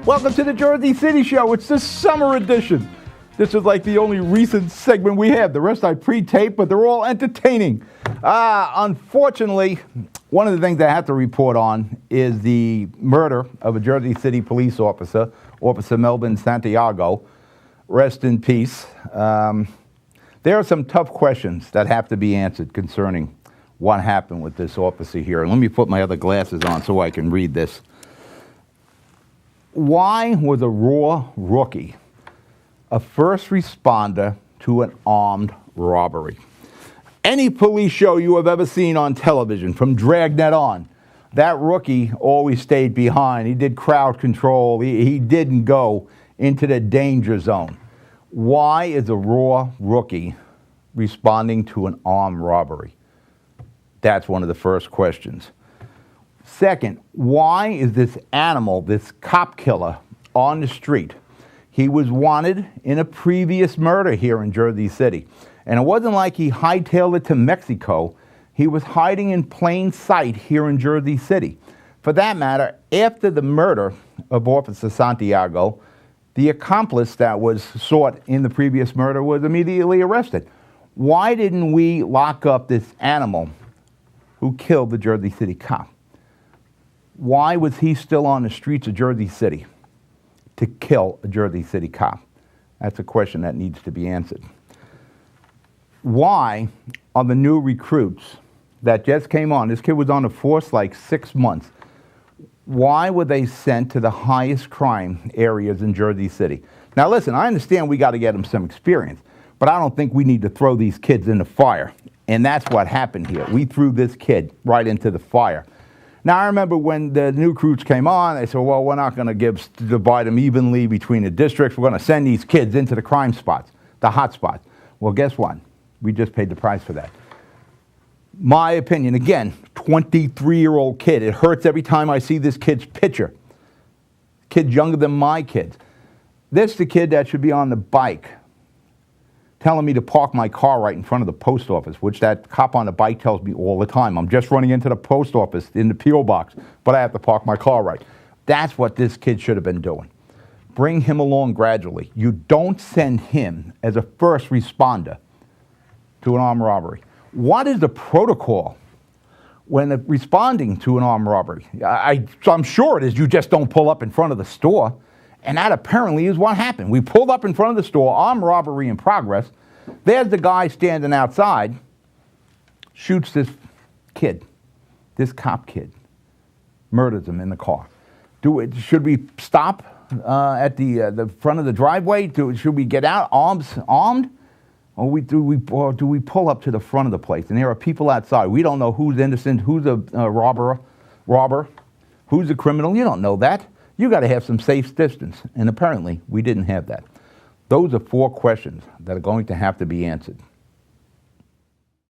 Welcome to the Jersey City Show. It's the summer edition. This is like the only recent segment we have. The rest I pre-tape, but they're all entertaining. Unfortunately, one of the things I have to report on is the murder of a Jersey City police officer, Officer Melvin Santiago. Rest in peace. There are some tough questions that have to be answered concerning what happened with this officer here. And let me put my other glasses on so I can read this. Why was a raw rookie a first responder to an armed robbery? Any police show you have ever seen on television, from Dragnet on, that rookie always stayed behind. He did crowd control. He didn't go into the danger zone. Why is a raw rookie responding to an armed robbery? That's one of the first questions. Second, why is this animal, this cop killer, on the street? He was wanted in a previous murder here in Jersey City. And it wasn't like he hightailed it to Mexico. He was hiding in plain sight here in Jersey City. For that matter, after the murder of Officer Santiago, the accomplice that was sought in the previous murder was immediately arrested. Why didn't we lock up this animal who killed the Jersey City cop? Why was he still on the streets of Jersey City to kill a Jersey City cop? That's a question that needs to be answered. Why are the new recruits that just came on, this kid was on the force like 6 months, why were they sent to the highest crime areas in Jersey City? Now listen, I understand we got to get them some experience, but I don't think we need to throw these kids in the fire. And that's what happened here. We threw this kid right into the fire. Now, I remember when the new recruits came on, they said, well, we're not going to divide them evenly between the districts. We're going to send these kids into the crime spots, the hot spots. Well, guess what? We just paid the price for that. My opinion, again, 23-year-old kid. It hurts every time I see this kid's picture. Kid's younger than my kids. This is the kid that should be on the bike telling me to park my car right in front of the post office, which that cop on the bike tells me all the time. I'm just running into the post office in the P.O. box, but I have to park my car right. That's what this kid should have been doing. Bring him along gradually. You don't send him as a first responder to an armed robbery. What is the protocol when responding to an armed robbery? I'm sure it is you just don't pull up in front of the store. And that apparently is what happened. We pulled up in front of the store, armed robbery in progress. There's the guy standing outside, shoots this kid, this cop kid, murders him in the car. Should we stop at the front of the driveway? Should we get out armed? Or do we pull up to the front of the place? And there are people outside. We don't know who's innocent, who's a robber, who's a criminal. You don't know that. You got to have some safe distance, and apparently we didn't have that. Those are 4 questions that are going to have to be answered.